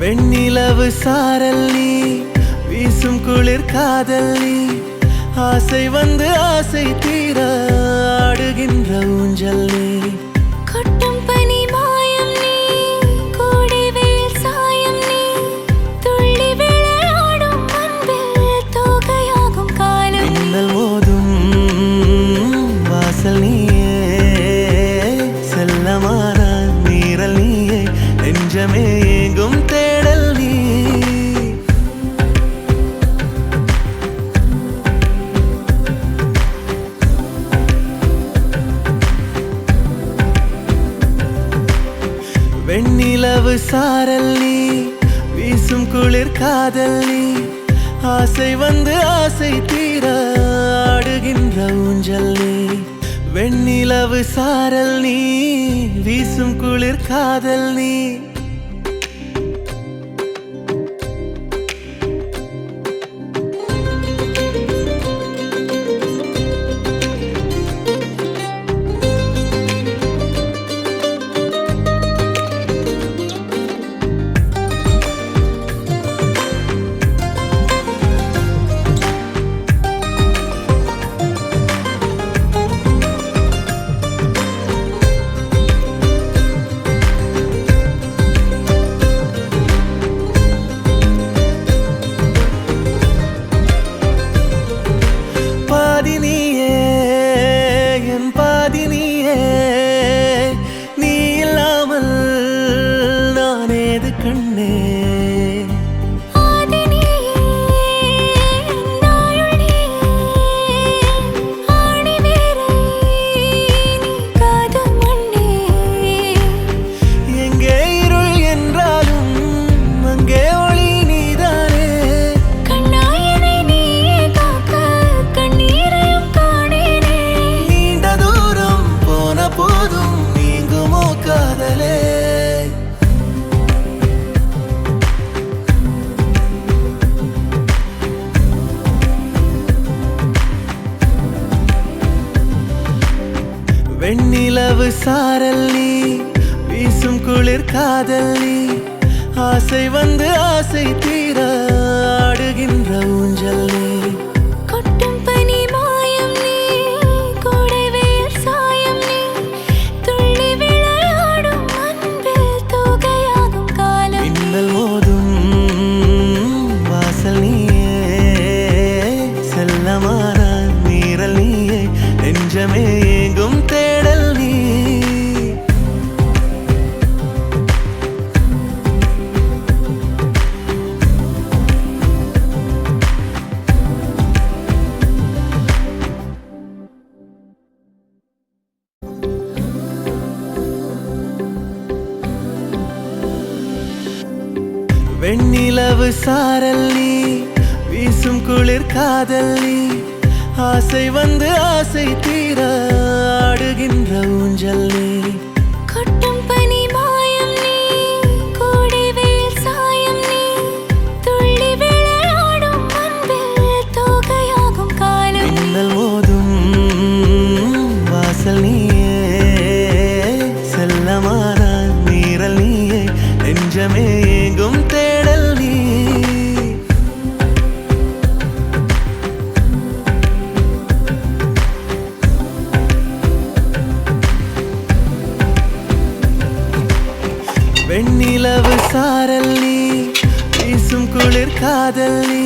வெண்ணிலவு சாரல் நீ, வீசும் குளிர் காதல் நீ, ஆசை வந்து ஆசை தீர ஆடுகின்ற ஊஞ்சல் நீ. கொட்டும் பனி மாயம் நீ, கோடை வெயில் சாயம் நீ, துள்ளி விளையாடும் அன்பில் தோகையாகும் காலம். மின்னல் மோதும் வாசல் நீயே, செல்லமான மீறல் நீயே, நெஞ்சமே எங்கும் தேடல் நீ. வெண்ணிலவு சாரல் நீ, வீசும் குளிர் காதல் நீ, ஆசை வந்து ஆசை தீர ஆடுகின்ற ஊஞ்சல் நீ. வெண்ணிலவு சாரல் நீ, வீசும் குளிர் காதல் நீ. நீ இல்லாமல் நான் ஏது கண்ணே. எங்கே இருள் என்றாலும் அங்கே ஒளி நீதானே. கண்ணாயனை நீயே காக்க கண்ணீரையும் காணேனே. நீண்ட தூரம் போன போதும் நீங்குமோ காதலே. வெண்ணிலவு சாரல் நீ, வீசும் குளிர் காதல் நீ, ஆசை வந்து ஆசை தீர ஆடுகின்ற ஊஞ்சல் நீ. கொட்டும் பனி மாயம் நீ, கோடை வெயில் சாயம் நீ, துள்ளி விளையாடும் அன்பில் தோகையாகும் காலம். மின்னல் மோதும் வாசல் நீயே, செல்லமான மீறல் நீயே, நெஞ்சமே எங்கும் தேடல் நீ. வெண்ணிலவு சாரல் நீ, வீசும் குளிர் காதல் நீ, ஆசை வந்து ஆசை தீர ஆடுகின்ற ஊஞ்சல் நீ. கொட்டும் பனி மாயம் நீ, கோடை வெயில் சாயம் நீ, துள்ளி விளையாடும் அன்பில் தோகையாகும் காலம். மின்னல் மோதும் வாசல் நீயே, செல்லமான மீறல் நீயே, நெஞ்சமே எங்கும் தேடல் நீ. வெண்ணிலவு சாரல் நீ, வீசும் குளிர் காதல் நீ,